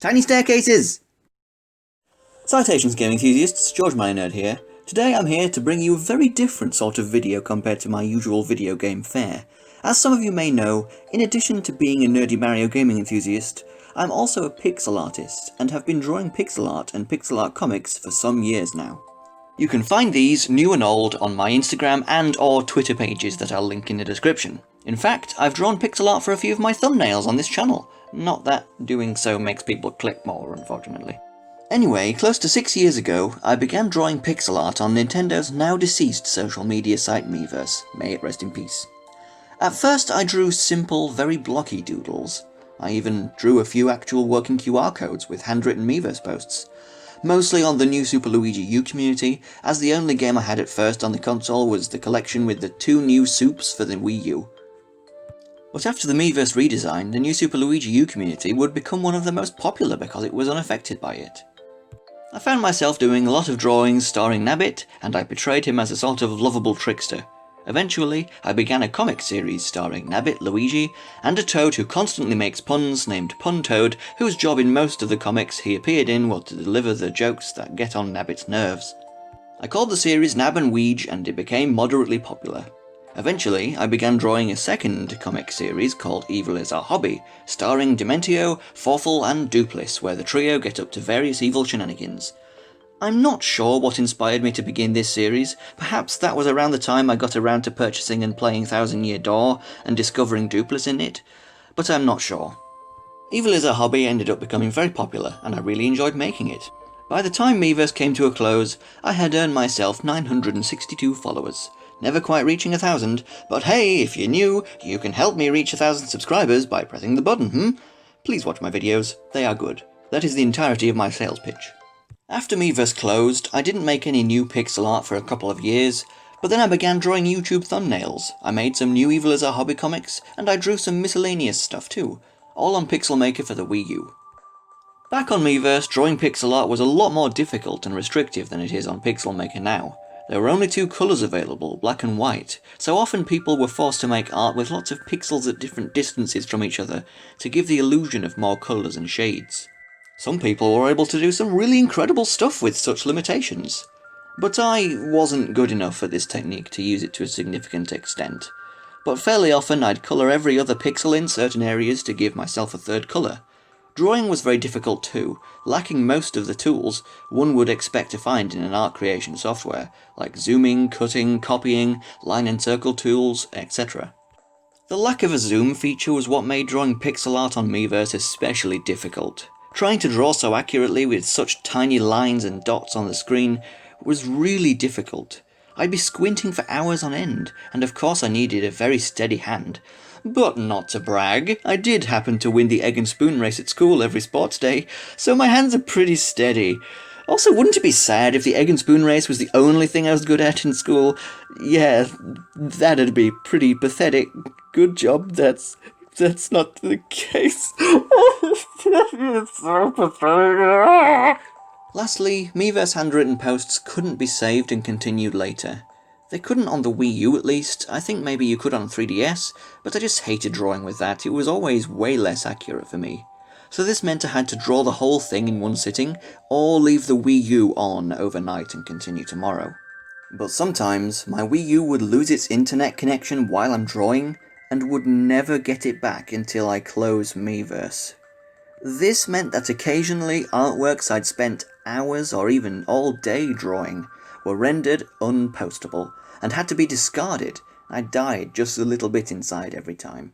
Tiny staircases! Citations game enthusiasts, George My Nerd here. Today I'm here to bring you a very different sort of video compared to my usual video game fare. As some of you may know, in addition to being a nerdy Mario gaming enthusiast, I'm also a pixel artist, and have been drawing pixel art and pixel art comics for some years now. You can find these, new and old, on my Instagram and or Twitter pages that I'll link in the description. In fact, I've drawn pixel art for a few of my thumbnails on this channel. Not that doing so makes people click more, unfortunately. Anyway, close to 6 years ago, I began drawing pixel art on Nintendo's now deceased social media site Miiverse. May it rest in peace. At first I drew simple, very blocky doodles. I even drew a few actual working QR codes with handwritten Miiverse posts. Mostly on the New Super Luigi U community, as the only game I had at first on the console was the collection with the 2 new soups for the Wii U. But after the Miiverse redesign, the New Super Luigi U community would become one of the most popular because it was unaffected by it. I found myself doing a lot of drawings starring Nabbit, and I portrayed him as a sort of lovable trickster. Eventually, I began a comic series starring Nabbit, Luigi, and a toad who constantly makes puns named Pun Toad, whose job in most of the comics he appeared in was to deliver the jokes that get on Nabbit's nerves. I called the series Nab and Weege, and it became moderately popular. Eventually, I began drawing a second comic series called Evil is Our Hobby, starring Dementio, Forful, and Dupliss, where the trio get up to various evil shenanigans. I'm not sure what inspired me to begin this series. Perhaps that was around the time I got around to purchasing and playing Thousand Year Door and discovering Dupliss in it, but I'm not sure. Evil is Our Hobby ended up becoming very popular, and I really enjoyed making it. By the time Miiverse came to a close, I had earned myself 962 followers. Never quite reaching 1,000, but hey, if you're new, you can help me reach 1,000 subscribers by pressing the button, Please watch my videos, they are good. That is the entirety of my sales pitch. After Miiverse closed, I didn't make any new pixel art for a couple of years, but then I began drawing YouTube thumbnails. I made some new Evil is Our Hobby comics, and I drew some miscellaneous stuff too, all on Pixel Maker for the Wii U. Back on Miiverse, drawing pixel art was a lot more difficult and restrictive than it is on Pixel Maker now. There were only 2 colours available, black and white, so often people were forced to make art with lots of pixels at different distances from each other to give the illusion of more colours and shades. Some people were able to do some really incredible stuff with such limitations. But I wasn't good enough at this technique to use it to a significant extent. But fairly often I'd colour every other pixel in certain areas to give myself a third colour. Drawing was very difficult too, lacking most of the tools one would expect to find in an art creation software, like zooming, cutting, copying, line and circle tools, etc. The lack of a zoom feature was what made drawing pixel art on Miiverse especially difficult. Trying to draw so accurately with such tiny lines and dots on the screen was really difficult. I'd be squinting for hours on end, and of course I needed a very steady hand. But not to brag, I did happen to win the egg and spoon race at school every sports day, so my hands are pretty steady. Also, wouldn't it be sad if the egg and spoon race was the only thing I was good at in school? Yeah, that'd be pretty pathetic. Good job, that's not the case. Lastly, Miiverse handwritten posts couldn't be saved and continued later. They couldn't on the Wii U at least. I think maybe you could on 3DS, but I just hated drawing with that. It was always way less accurate for me. So this meant I had to draw the whole thing in one sitting, or leave the Wii U on overnight and continue tomorrow. But sometimes, my Wii U would lose its internet connection while I'm drawing, and would never get it back until I closed Miiverse. This meant that occasionally artworks I'd spent hours or even all day drawing were rendered unpostable, and had to be discarded. I died just a little bit inside every time.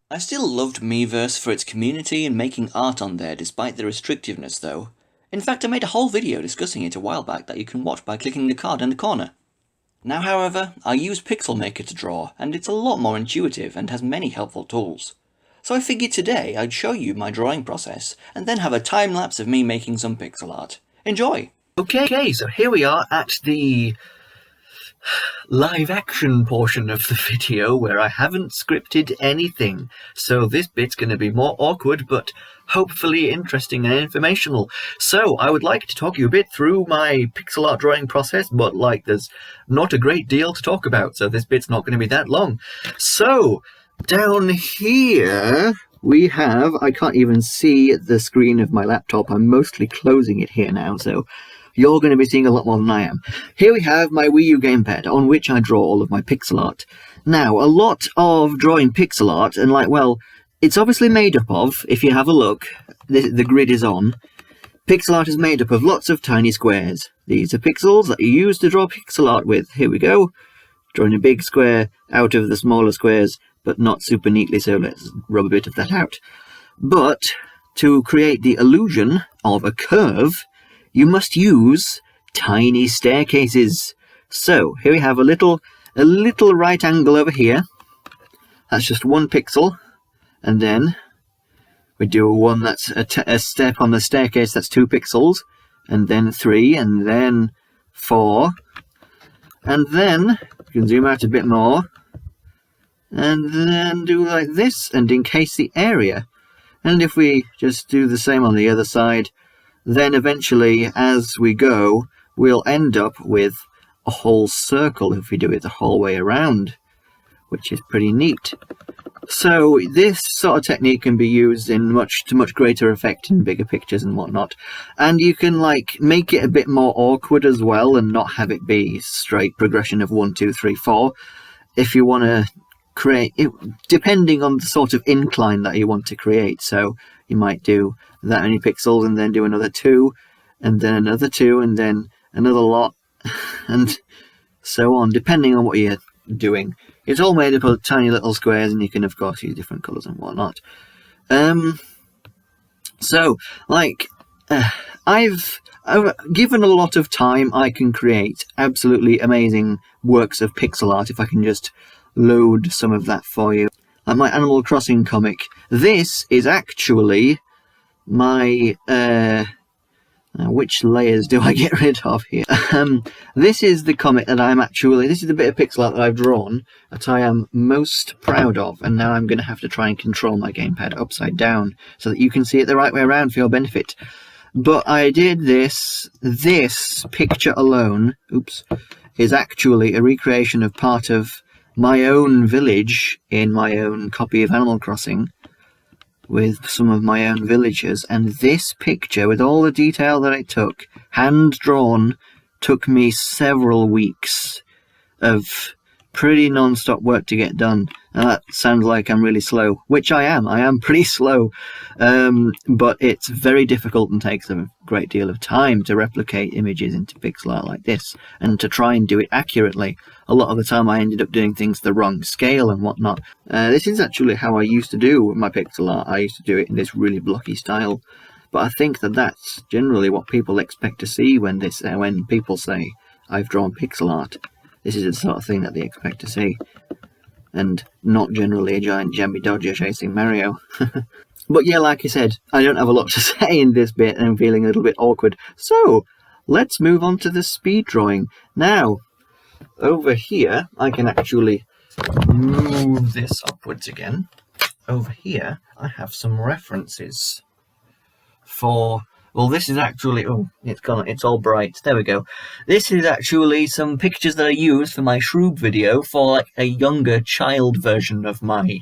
I still loved Miiverse for its community and making art on there despite the restrictiveness though. In fact, I made a whole video discussing it a while back that you can watch by clicking the card in the corner. Now however, I use Pixel Maker to draw, and it's a lot more intuitive and has many helpful tools. So I figured today I'd show you my drawing process, and then have a time-lapse of me making some pixel art. Enjoy! Okay, so here we are at the live action portion of the video where I haven't scripted anything. So this bit's going to be more awkward, but hopefully interesting and informational. So I would like to talk you a bit through my pixel art drawing process, but there's not a great deal to talk about, so this bit's not going to be that long. So down here we have, I can't even see the screen of my laptop, I'm mostly closing it here now, so you're going to be seeing a lot more than I am. Here we have my Wii U gamepad, on which I draw all of my pixel art. Now, a lot of drawing pixel art, and well, it's obviously made up of, if you have a look, the grid is on. Pixel art is made up of lots of tiny squares. These are pixels that you use to draw pixel art with. Here we go. Drawing a big square out of the smaller squares, but not super neatly, so let's rub a bit of that out. But to create the illusion of a curve, you must use tiny staircases. So here we have a little right angle over here. That's just 1 pixel, and then we do one that's a step on the staircase, that's 2 pixels, and then 3, and then 4, and then you can zoom out a bit more, and then do like this and encase the area. And if we just do the same on the other side, then eventually, as we go, we'll end up with a whole circle if we do it the whole way around, which is pretty neat. So this sort of technique can be used in to much greater effect in bigger pictures and whatnot. And you can make it a bit more awkward as well and not have it be straight progression of 1, 2, 3, 4. If you want to create it, depending on the sort of incline that you want to create. So you might do that many pixels and then do another 2, and then another 2, and then another lot, and so on, depending on what you're doing. It's all made up of tiny little squares, and you can of course use different colours and whatnot. So I've given a lot of time, I can create absolutely amazing works of pixel art if I can just load some of that for you. Like my Animal Crossing comic. This is actually my which layers do I get rid of here? This is the comic that this is the bit of pixel art that I've drawn that I am most proud of, and now I'm going to have to try and control my gamepad upside down so that you can see it the right way around for your benefit. But I did this picture alone, is actually a recreation of part of my own village in my own copy of Animal Crossing, with some of my own villagers, and this picture, with all the detail that it took, hand-drawn, took me several weeks of pretty non-stop work to get done. And that sounds like I'm really slow, which I am pretty slow, but it's very difficult and takes a great deal of time to replicate images into pixel art like this, and to try and do it accurately. A lot of the time I ended up doing things the wrong scale and whatnot. This is actually how I used to do my pixel art. I used to do it in this really blocky style, but I think that that's generally what people expect to see when people say, I've drawn pixel art. This is the sort of thing that they expect to see, and not generally a giant jammy dodger chasing Mario. But yeah, like I said, I don't have a lot to say in this bit, and I'm feeling a little bit awkward. So, let's move on to the speed drawing. Now, over here, I can actually move this upwards again. Over here, I have some references for... Well, this is actually... Oh, it's all bright. There we go. This is actually some pictures that I used for my Shroob video for a younger child version of my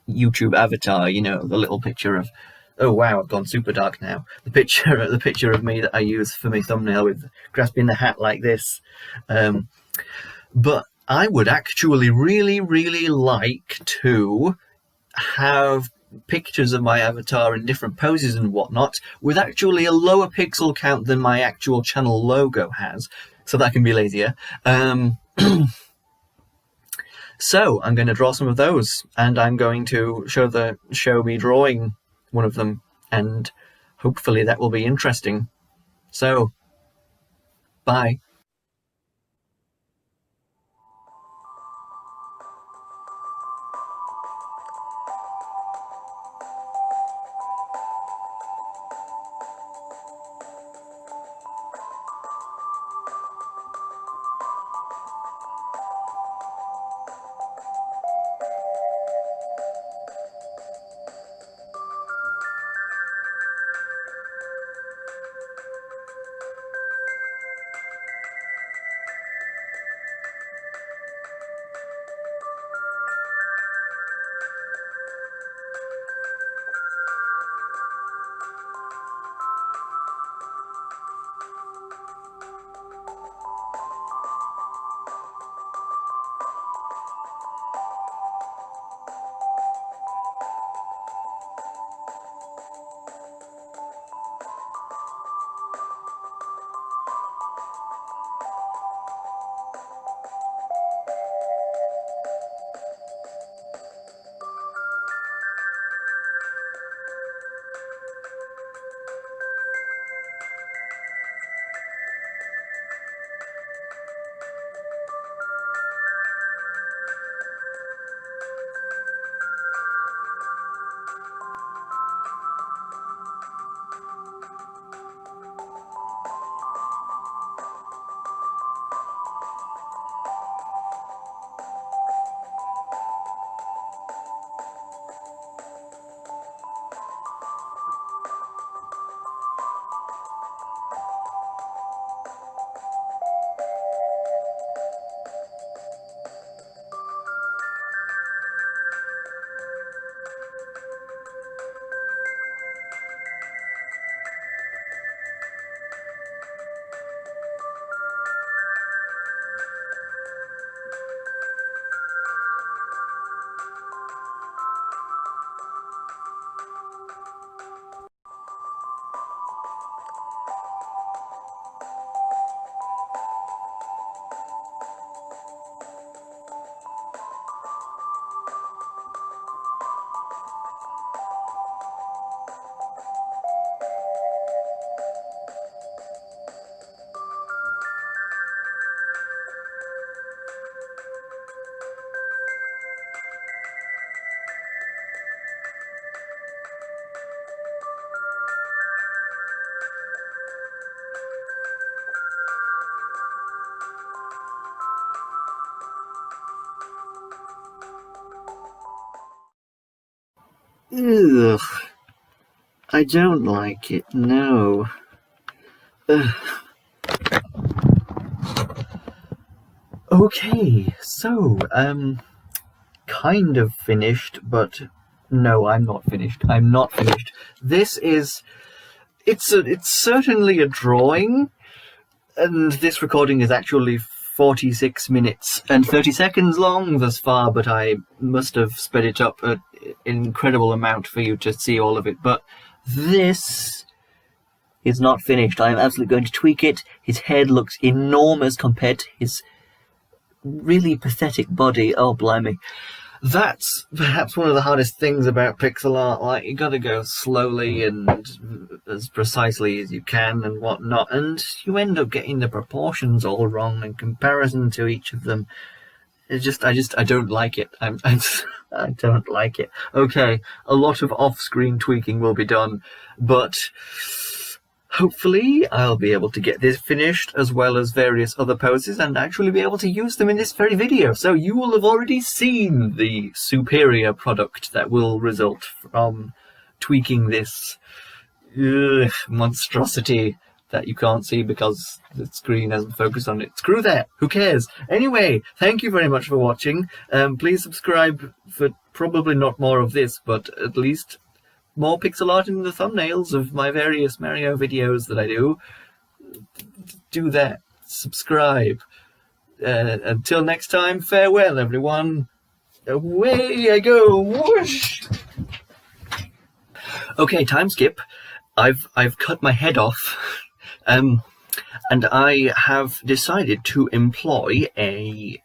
YouTube avatar. You know, the little picture of... Oh wow, I've gone super dark now. The picture of me that I use for my thumbnail with grasping the hat like this. But I would actually really, really like to have pictures of my avatar in different poses and whatnot, with actually a lower pixel count than my actual channel logo has, so that I can be lazier. So I'm going to draw some of those, and I'm going to show me drawing one of them, and hopefully that will be interesting. So, bye. Ugh. I don't like it, no. Ugh. Okay, so, kind of finished, but no, I'm not finished. I'm not finished. This is... It's certainly a drawing, and this recording is actually 46 minutes and 30 seconds long thus far, but I must have sped it up an incredible amount for you to see all of it. But this is not finished. I am absolutely going to tweak it. His head looks enormous compared to his really pathetic body. Oh, blimey. That's perhaps one of the hardest things about pixel art. Like, you gotta go slowly and as precisely as you can and whatnot, and you end up getting the proportions all wrong in comparison to each of them. It's just, I don't like it. I don't like it. Okay, a lot of off-screen tweaking will be done, but hopefully I'll be able to get this finished, as well as various other poses, and actually be able to use them in this very video. So you will have already seen the superior product that will result from tweaking this monstrosity that you can't see because the screen hasn't focused on it. Screw that, who cares? Anyway, thank you very much for watching. Please subscribe for probably not more of this, but at least more pixel art in the thumbnails of my various Mario videos that I do. Do that. Subscribe. Until next time, farewell, everyone. Away I go. Whoosh! Okay, time skip. I've cut my head off. And I have decided to employ a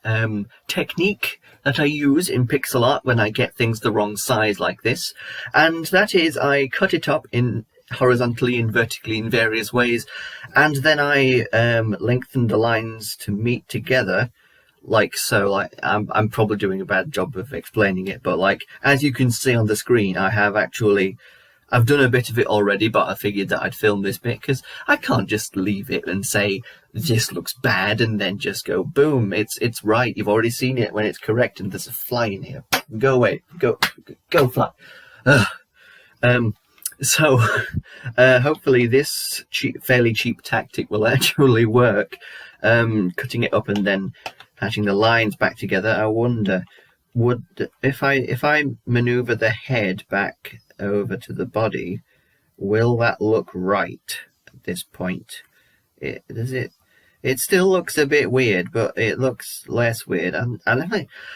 technique that I use in pixel art when I get things the wrong size like this, and that is I cut it up in horizontally and vertically in various ways, and then I lengthen the lines to meet together, like so. Like I'm probably doing a bad job of explaining it, but like as you can see on the screen, I've done a bit of it already, but I figured that I'd film this bit because I can't just leave it and say this looks bad and then just go boom, it's right. You've already seen it when it's correct, and there's a fly in here. Go away, go fly. So hopefully this fairly cheap tactic will actually work. Cutting it up and then patching the lines back together. I wonder, would if I maneuver the head back over to the body, will that look right at this point? It still looks a bit weird, but it looks less weird. And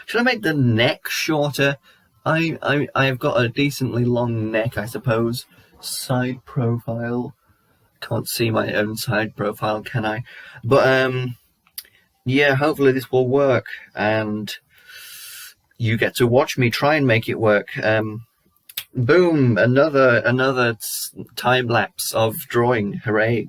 should I make the neck shorter? I've got a decently long neck, I suppose. Side profile. Can't see my own side profile, can I? But yeah, hopefully this will work, and you get to watch me try and make it work. Boom! Another time lapse of drawing. Hooray!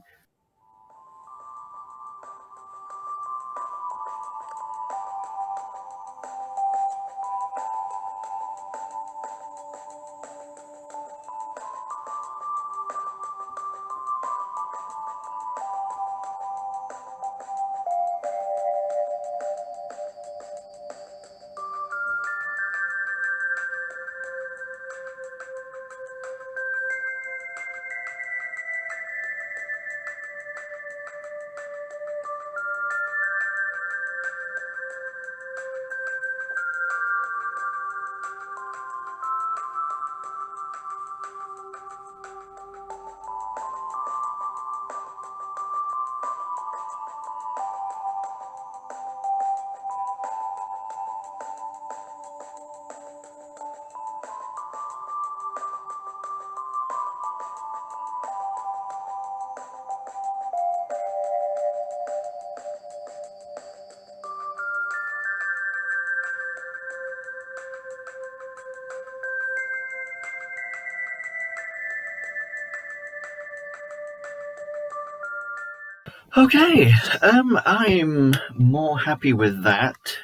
Okay, I'm more happy with that.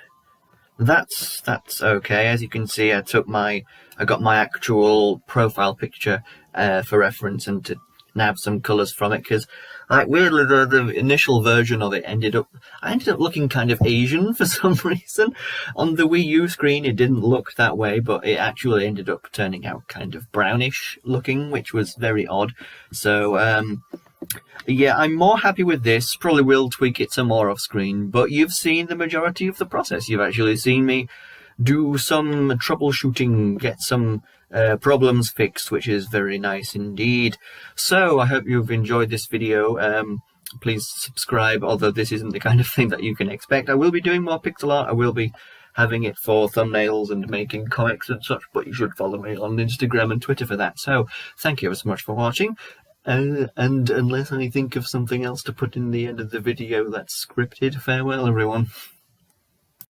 That's okay. As you can see, I got my actual profile picture for reference and to nab some colours from it, because like weirdly the initial version of it I ended up looking kind of Asian for some reason. On the Wii U screen it didn't look that way, but it actually ended up turning out kind of brownish looking, which was very odd. So yeah, I'm more happy with this. Probably will tweak it some more off screen, but you've seen the majority of the process. You've actually seen me do some troubleshooting, get some problems fixed, which is very nice indeed. So I hope you've enjoyed this video. Please subscribe, although this isn't the kind of thing that you can expect. I will be doing more pixel art. I will be having it for thumbnails and making comics and such, but you should follow me on Instagram and Twitter for that. So thank you ever so much for watching. And unless I think of something else to put in the end of the video that's scripted, farewell everyone.